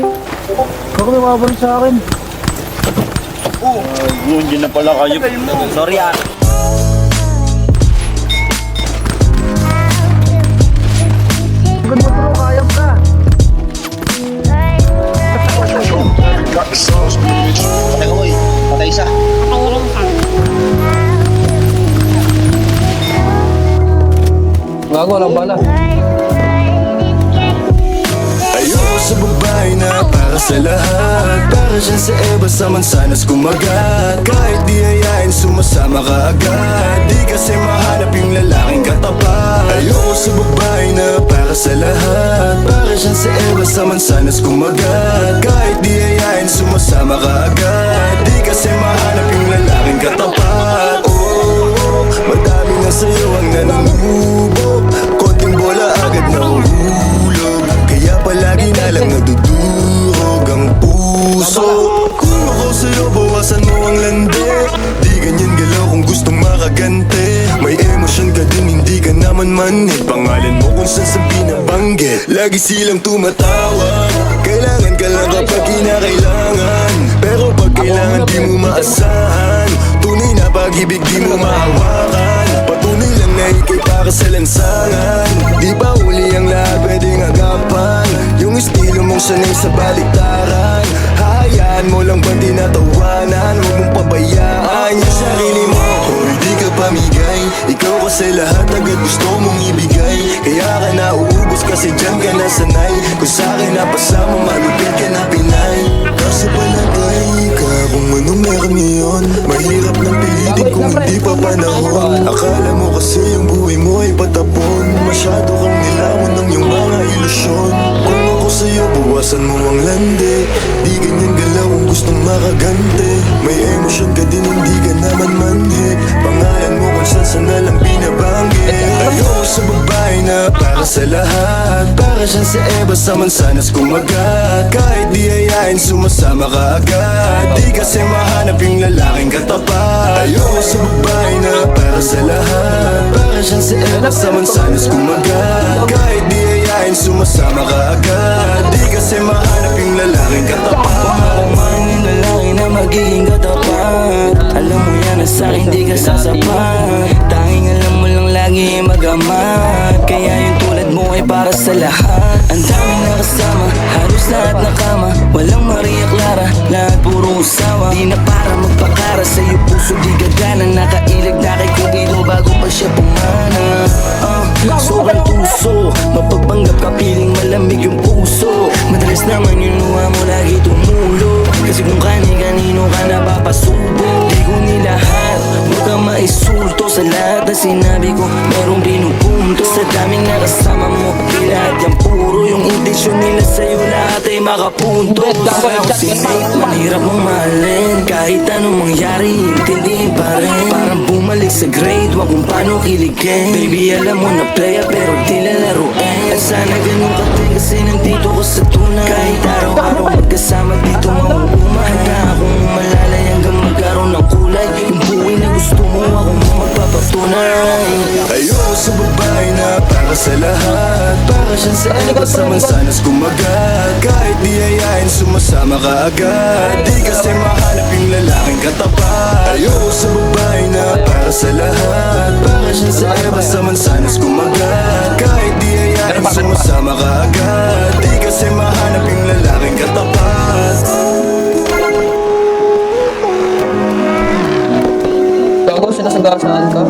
Bakit may mabalik sa akin? Ay, yun na pala kayo. Sorry ah. Hanggang mo bro, kayang ka. Patay ko boy. Patay isa. Gago, walang bala. Ayoko sa babae na para sa lahat. Para siya sa Eva sa mansanas kumagat. Kahit di ayain sumasama ka agad. Di kasi mahanap yung lalaking katapat. Ayoko sa babae na para sa lahat. Para siya sa Eva sa mansanas kumagat. Kahit di ayain sumasama ka agad. Di kasi mahanap yung lalaking katapat. Oh, madami na sa'yo ang nanunubok. Konting bola agad nahuhulog. Kaya palagi na lang nadudurog ang puso. Kung ako sa'yo, bawasan mo ang landi. Di ganyan galaw kung gustong makagante. May emosyon ka din, hindi ka naman manhid. Pangalan mo kung saan sa binabanggit. Lagi silang tumatawag. Kailangan ka lang kapag kinakailangan. Pero pag kailangan di mo maasahan. Tunay na pag-ibig di mo mahawakan. Patunay lang na ikay para sa lansangan. Di ba uli ang lahat pwedeng agapan? Yung estilo mong sanay sa baliktaran. Hayaan mo lang ba tinatawanan? Huwag mong pabayaan yung sarili mo. Kung di ka pamigay, ikaw kasi lahat agad gusto mong ibigay. Kaya ka nauubos kasi dyan ka nasanay. Kung sa'kin napasama, malupit ka na Pinay. Kasi palagay ka kung ano meron ngayon. Mahirap lang pilitin kung hindi pa panahon. Akala mo kasi yung buhay mo ay patapon. Masyado kang nilawan ng iyong mga ilusyon. Kung ako sa'yo, bawasan mo ang landi. Di ganyan galaw kung gustong makagante. May emosyon ka din, hindi ka naman manhid. Pangalan mo kung saan na lang binabanggit. Ayoko sa babae na para sa lahat. Para siya sa Eva sa mansanas kumagat. Kahit di ayain sumasama ka agad. Di kasi mahanap yung lalaking katapat. Ayoko sa babae na para sa lahat. Para siya sa Eva sa mansanas kumagat. Kahit di ayain sumasama ka agad. Di kasi mahanap yung lalaking katapat. Mahal yung lalaki na magiging katapat. Alam mo yan na sa'kin di ka sasapat. Tanging alam mo lang lagi magamat. Kaya yung tulad mo ay para sa lahat. Ang daming nakasama, halos lahat nakama. Walang Maria Clara, lahat puro usawa. Di na para magpakara, sa'yo puso di gagana. Nakailag na kay Cupido bago pa siya pumana. Sobrang tuso, mapagpanggap ka piling malamig yung puso. Madalas naman yung luha mo lagi tumulo. Kasi kung kani-kanino ka napapasubo. Di ko nilahat, huwag kang maisulto. Sa lahat na sinabi ko, merong pinupunto. Sa daming nakasama mo, di lahat yan puro. Yung intensyon nila sa'yo lahat ay makapunto. Ako si Nate, mahirap mong mahalin. Kahit anong mangyari, intindihin pa rin. Parang bumalik sa grade, wag kung paano kiligin. Baby, alam mo na playa pero di lalaruin. At sana ganun ka din kasi nandito ko sa tunay. Kahit araw-araw magkasama dito mauumay. Handa akong malalay hanggang magkaroon ng kulay. Yung buhay na gusto mo ako mo magpapatunay. Ayoko sa babae na para sa lahat. Para siya sa Eva sa mansanas kumagat. Kahit di ayain sumasama ka agad. Di kasi mahanap yung lalaking katapat. Ayoko sa babae na para sa lahat. Para siya sa Eva sa mansanas kumagat. Kahit di ayain sumasama ka agad. Di kasi mahanap yung lalaking katapat. Gago, sinasagasaan ka.